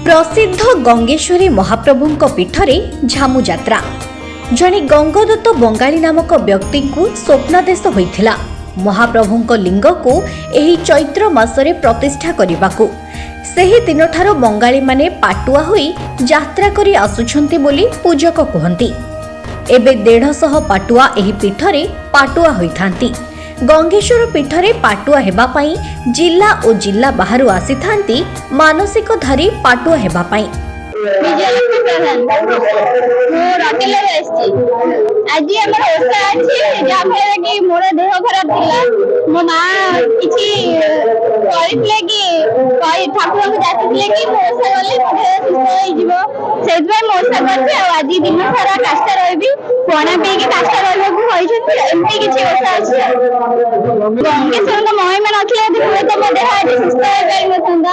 प्रसिद्ध गंगेश्वरी महाप्रभुंक पीठरे झामु जात्रा जणे गंगदत्त बंगाली नामक व्यक्ति को स्वप्नादेश होइथिला महाप्रभुंक लिंग को एही चैत्र मासरे प्रतिष्ठा करिबाकू। सेही दिनठारो बंगाली माने पाटुआ होई यात्रा करी आसुछंती बोली पूजक कहंती। एबे 150 पाटुआ एही पीठरे पाटुआ होइथांती। गंगेश्वर पीठरे पाटुआ हेबा पाई जिला और जिला बाहरु आसी थांती मानसिक धारी पाटुआ हेबा पाई। विजयलक्ष्मी प्रधान राकेला आज आम ओषा अच्छी जहाँफल कि मोर देह खराब था मो माँ कि ठाकुर को जाती कि ओषा गले सुस्थ हो ओषा कर आज दिन सारा काष्टा रही पणा पी काष्टा रही किसी ओषा अच्छी गंगेश्वर महिमा नथिला हुए तो मो देह आज सुस्थ हो पार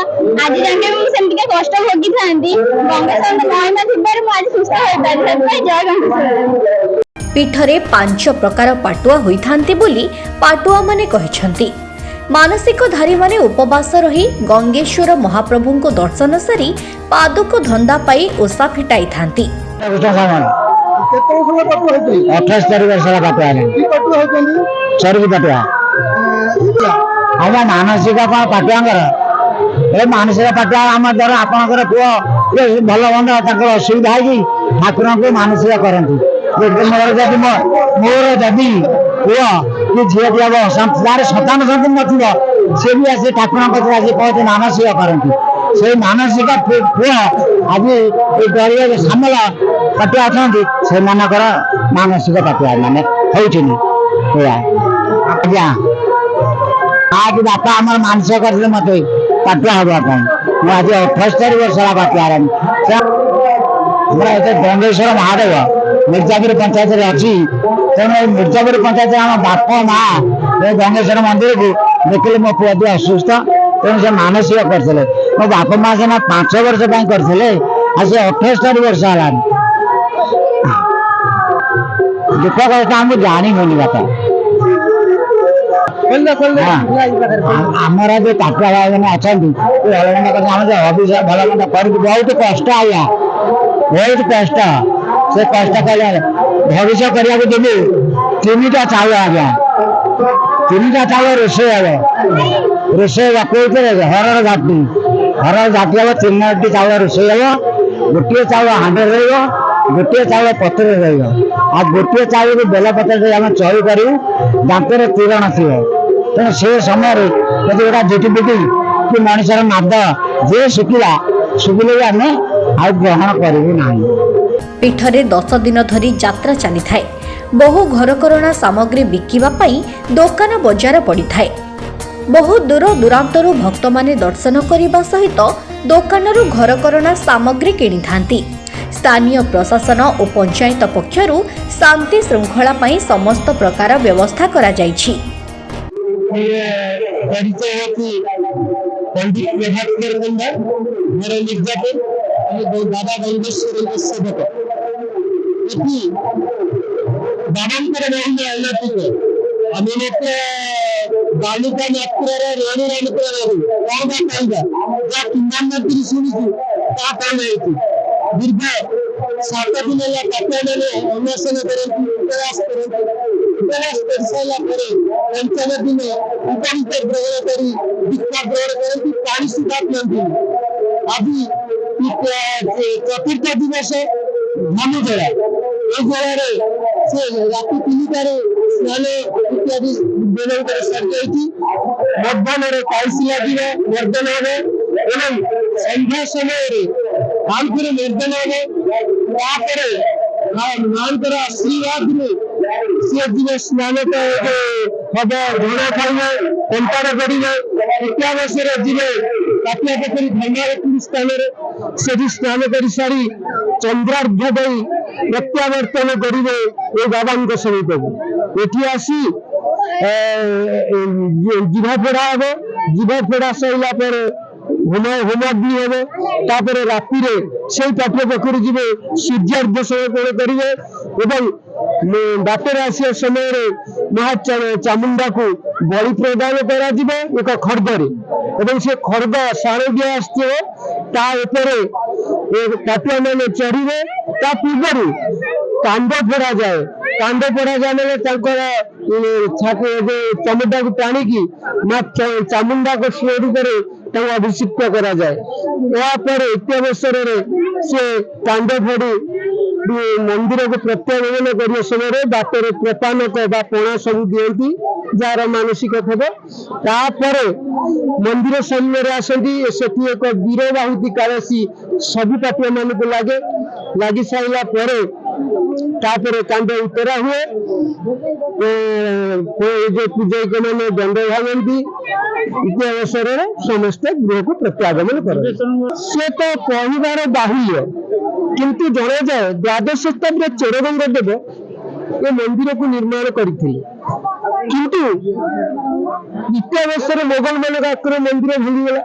आज जाके सेमती कष्ट भोगी था गंगेश्वर महिमा थी आज सुस्थ हो पार जय गंगेश्वर। पीठरे 5 प्रकार पाटुआ होइथांती बोली पाटुआ माने कहिसंती। मानसिक धारी माने उपवास रही गंगेश्वर महाप्रभु को दर्शन सारी पादक धंदा पाई ओषा फिटाई थांती। 78 वर्ष मानसिक पाटुआ मानसिक पाटुआ आम द्वारा आपंकर पुओ भल मंद असुविधा है ठाकुर को मानसिक करती मोर जदि पुओ कि झील दी हम तार सतान संत न सी भी आस ठाकुर आज कहते मानसिक करती से मानसिक पुओ आज गरीब सामल पाटुआ अच्छा से मानसिक पाटुआ मान आज्ञा आज बापा आम मानसिक करते मत पाटुआ हाँपाई आज 78 वर्ष पाटुआ हमारा गंगेश्वर महादेव मिर्जापुर पंचायत अच्छी तेणु मिर्जापुर पंचायत आम बाप माँ गंगेश्वर मंदिर को देखिले मो पुआ असुस्थ तेणु से मानसिक करते मो बाप माँ से 5 वर्ष करते आज 78 वर्ष है दुख कष्ट आमको जानी होनी बापा आमर जो पाटुआ भाई मैंने अच्छा भल मंद कर बहुत कष्ट आया बहुत कष्ट से कष्ट कले भविष्य करने देवी 3टा चाउल आज्ञा 3टा चाउल रोषे हे रोषे हरर घाटी हम 3टी चाउल रोषे हे गोटे चाउल हांडे गोटे चाउल पत्र रहा गोटे चाउल को बेल पत्र आम चई करूँ दांतर तीरण थी तेणु से समय गोटा झुटीपुटी कि मनुष्यर नाद जे शुखिला शुखिले भी आम आ ग्रहण करूँ। पीठरे 10 दिन धरी यात्रा चली थाए। बहु घरकरणा सामग्री बिकिबा पई दोकान बजार पड़ी थाए। बहु दूर दूरांतरु भक्त माने दर्शन करने सहित दोकानरू घरकरणा सामग्री किणी थांती। स्थानीय प्रशासन और पंचायत पक्षरु शांति श्रृंखला पई समस्त प्रकार व्यवस्था करा जायछि। दादा गंगेश्वर सेवक बाबांकर महिमा अलौकिक बालिका मात्र राणी रामपुर किंवदंती शुणु दीर्घ 7 दिन मैंने अन्वेषण करती उपवास कर सारा पंचम दिन उपवीत ग्रहण कर दीक्षा ग्रहण करती पानी सुधा पिंधि आज 4th दिवस झामु जला जल से राति 3टार स्नान इत्यादि बेल सर मध्याह्न कलसी लगे निर्जन हम संध्या समय आमपुर निर्जन हम मां आशीर्वाद में सी जीव स्नान हम धण खाइबे कंटार करेंगे इत्यावश्य जीवे काटिया पोखरी धर्मावती स्थान से स्नान कर सारी चंद्रार्घ्य दे प्रत्यावर्तन करेंगे ये बाबा समीप को ये आसी जीवा फोड़ा हे जीवा फोड़ा सरला होमाग्नि हे राति से काटिया पोखरी जी सूर्यार्घ्य समर्पण करेंगे बाटर आसा समय महा चामुंडा को बलि प्रदान करा एक खड़गरे एवं से खड़ग साणे दिया आसथिबो ता उपरे पाटुआ माने चढ़िबे ता पूर्व कांद फोड़ा जाए माने छाती चमुंडा को टाणिकी माँ चामुंडा को शिवरी करे अभिषिक्त करा जाए अवसर से कांद फोड़ी मंदिर को प्रत्यागमन करने समय बाटर प्रपानक पणा सब दिखती जार मानसिक थे मंदिर सामने आसती सेठी एक वीर बाहुति कालसी सब पाटिया मान को लगी सारा तापर कांड उतरा हुए जो पूजक मैंने दंड भागती इति अवसर समस्त गृह को प्रत्यागमन कर से तो कहबार बाहुल्य किंतु जना जाए द्वादश शताब्दी चोरगंग देव ये मंदिर को निर्माण करते किंतु द्वितीय अवसर मोगल मान आकर मंदिर भूलीगला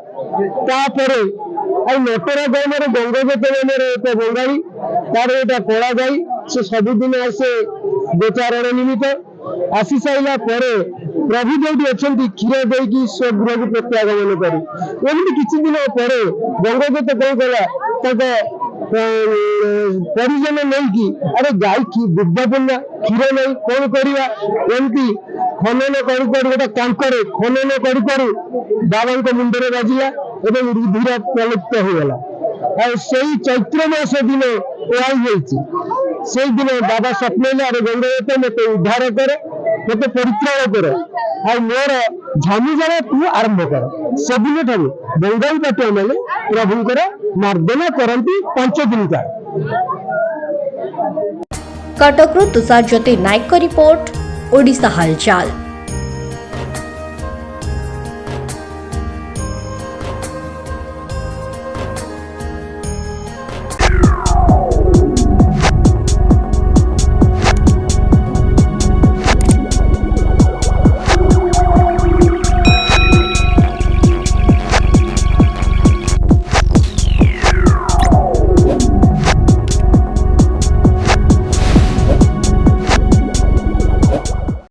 नटरा गाँव गंगजत नाम एक बंगाली तार गोटा कला गाई से सबुदिन आसे गोचारण निमित्त आसी सारा प्रभु जो अच्छा क्षीर देकी सब गृह को प्रत्यागमन कर किसी दिन पर गंगजत कौन कला परिजन नहीं कि अरे गाय दुग्धपूर्ण क्षीर नहीं कौन करवा एमती खनन कर कांकरे खनन कर बाबा मुंडे बाजिला एवं रुधिर प्रलुप्त होगला से चैत्र मास दिन से दिन बाबा स्वप्न अरे गंगजत मत उद्धार कर मत परित्राण कर मोर झामुझाड़ा तू आरंभ कर से दिन ठार बंगाली पाटिया मैंने प्रभुंकर मर्दना करती 5 दिन का। कटकरू तुषार ज्योति नायक रिपोर्ट ओडिशा हालचाल।